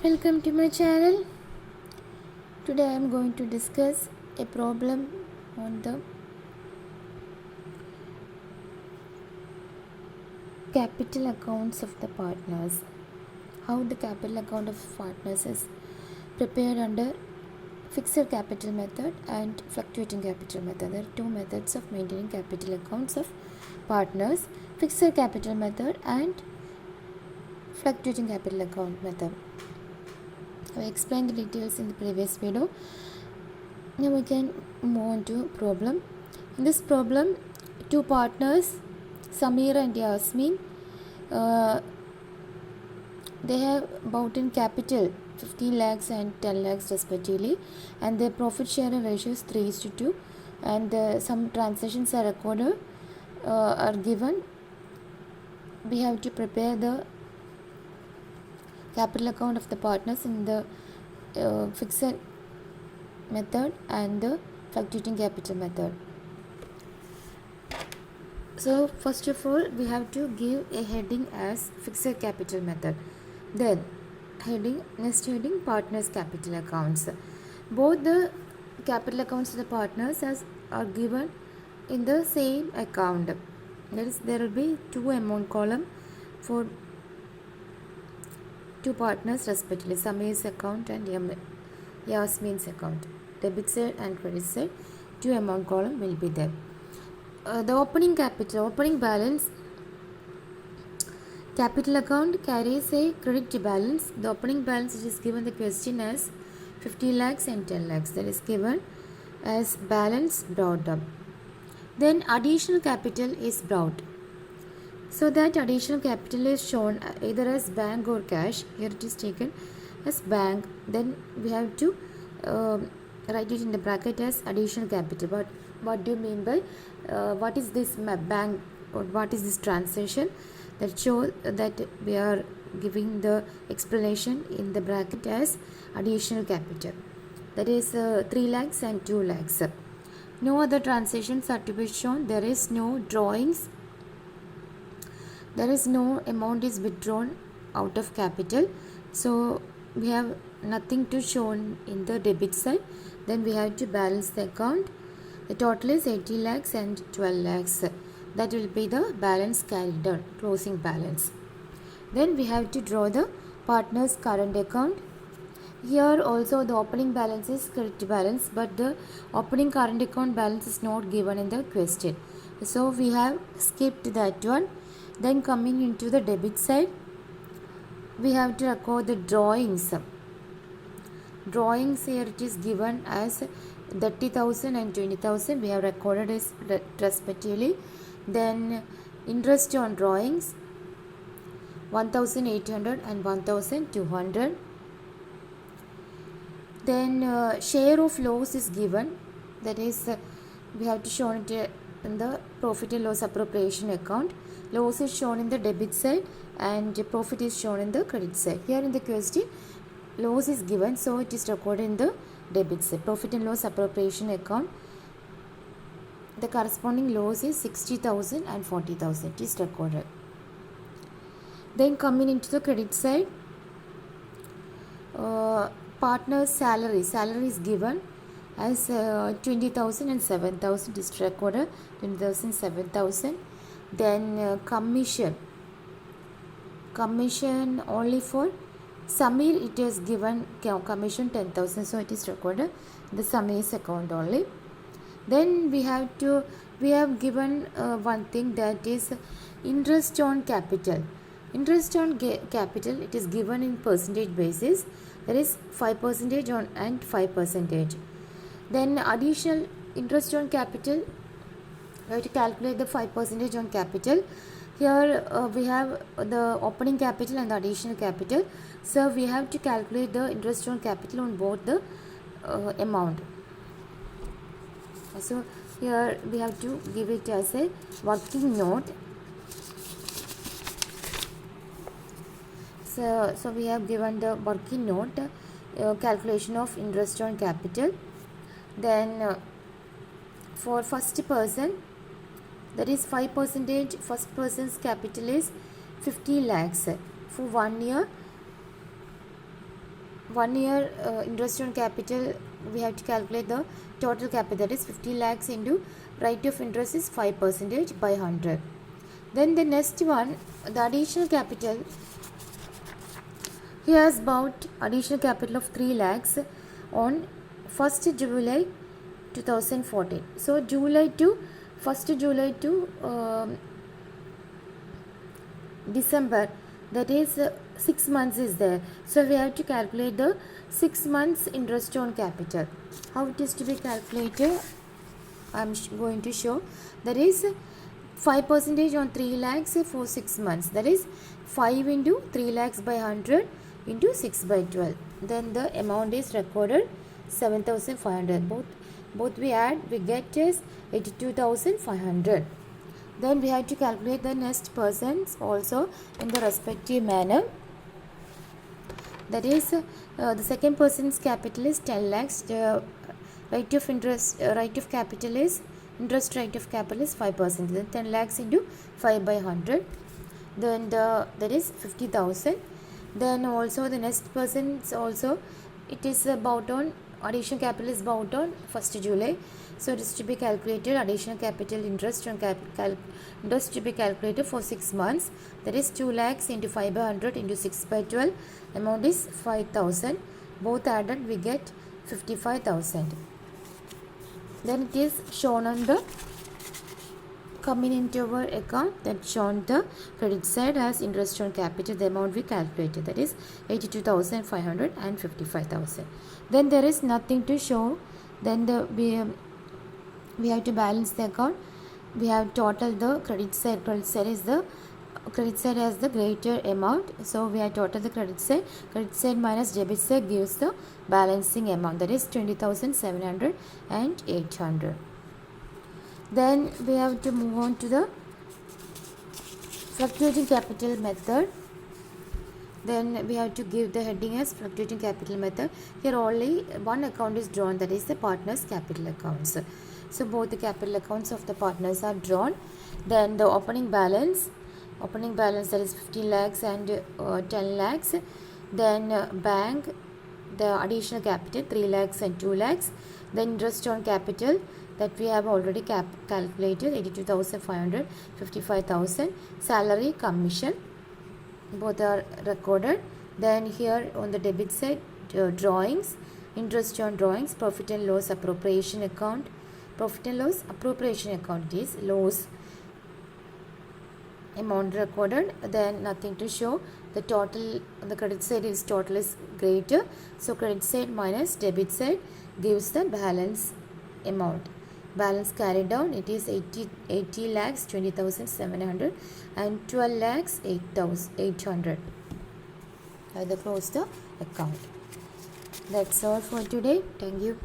Welcome to my channel. Today I am going to discuss a problem on the capital accounts of the partners. How the capital account of partners is prepared under fixed capital method and fluctuating capital method. There are two methods of maintaining capital accounts of partners: fixed capital method and fluctuating capital account method. I explained the details in the previous video. Now we can move on to problem. In this problem, two partners, Samir and Yasmin, they have bought in capital 15 lakhs and 10 lakhs respectively, and their profit sharing ratio is 3:2, and some transactions are recorded, are given. We have to prepare the capital account of the partners in the fixed method and the fluctuating capital method. So first of all, we have to give a heading as fixed capital method. Then next heading, partners capital accounts. Both the capital accounts of the partners are given in the same account. That is, there will be two amount column for two partners respectively, Samir's account and Yasmin's account. Debit side and credit side, two amount column will be there. The opening balance, capital account carries a credit balance. The opening balance is given the question as 50 lakhs and 10 lakhs. That is given as balance brought up. Then additional capital is brought. So that additional capital is shown either as bank or cash. Here it is taken as bank. Then we have to write it in the bracket as additional capital. But what do you mean by what is this bank or what is this transaction? That shows that we are giving the explanation in the bracket as additional capital. That is 3 lakhs and 2 lakhs. No other transactions are to be shown. There is no drawings. There is no amount is withdrawn out of capital. So we have nothing to show in the debit side. Then we have to balance the account. The total is 80 lakhs and 12 lakhs. That will be the balance carried on, closing balance. Then we have to draw the partner's current account. Here also the opening balance is credit balance, but the opening current account balance is not given in the question. So we have skipped that one. Then coming into the debit side, we have to record the drawings. Drawings here it is given as 30,000 and 20,000. We have recorded as respectively. Then interest on drawings 1,800 and 1,200. Then share of loss is given. That is, we have to show it in the profit and loss appropriation account. Loss is shown in the debit side and profit is shown in the credit side. Here in the question, loss is given, so it is recorded in the debit side. Profit and loss appropriation account, the corresponding loss is 60,000 and 40,000. It is recorded. Then coming into the credit side, partner's salary is given as 20,000 and 7,000. It is recorded 20,000, 7,000. Then commission only for Samir, it is given commission 10,000, so it is recorded the Samir's account only. Then we have given one thing, that is interest on capital. Interest on capital, it is given in percentage basis. That is 5% on and 5%. Then additional interest on capital, we have to calculate the 5% on capital. Here we have the opening capital and the additional capital. So we have to calculate the interest on capital on both the amount. So here we have to give it as a working note. So we have given the working note, calculation of interest on capital. Then for first person, that is 5%, first person's capital is 50 lakhs. For 1 year 1 year interest on capital, we have to calculate the total capital, that is 50 lakhs into rate of interest is 5% by 100. Then the next one, the additional capital, he has bought additional capital of 3 lakhs on 1st July 2014. So July to 1st July to December, that is 6 months is there. So we have to calculate the 6 months interest on capital. How it is to be calculated, I am going to show. That is 5% on 3 lakhs for 6 months, that is 5 into 3 lakhs by 100 into 6 by 12. Then the amount is recorded 7,500. Both we add, we get is 82,500. Then we have to calculate the next persons also in the respective manner. That is the second person's capital is 10 lakhs. The rate of interest, rate of capital is, interest rate of capital is 5%. Then 10 lakhs into 5 by 100. Then that is 50,000. Then also the next person's also, it is about on additional capital is about on 1st July. So it is to be calculated additional capital interest on interest to be calculated for 6 months. That is 2 lakhs into 5 by 100 into 6 by 12. Amount is 5,000. Both added we get 55,000. Then it is shown on the coming into our account, that shown the credit side as interest on capital, the amount we calculated, that is 82,500 and 55,000. Then there is nothing to show. Then we have to balance the account. We have total the credit side. Credit side is the credit side has the greater amount. So we have total the credit side. Credit side minus debit side gives the balancing amount, that is 20,700 and 800. Then we have to move on to the fluctuating capital method. Then we have to give the heading as fluctuating capital method. Here only one account is drawn, that is the partners capital accounts. So both the capital accounts of the partners are drawn. Then the opening balance that is 15 lakhs and 10 lakhs. Then bank, the additional capital 3 lakhs and 2 lakhs. Then interest on capital that we have already calculated, 82,500, 55,000. Salary, commission, both are recorded. Then here on the debit side, drawings, interest on drawings, profit and loss appropriation account. Profit and loss appropriation account is loss amount recorded. Then nothing to show. The total on the credit side is total is greater. So credit side minus debit side gives the balance amount. Balance carried down, it is 80 lakhs 20,700 and 12 lakhs 8,800. Either close the account. That's all for today. Thank you.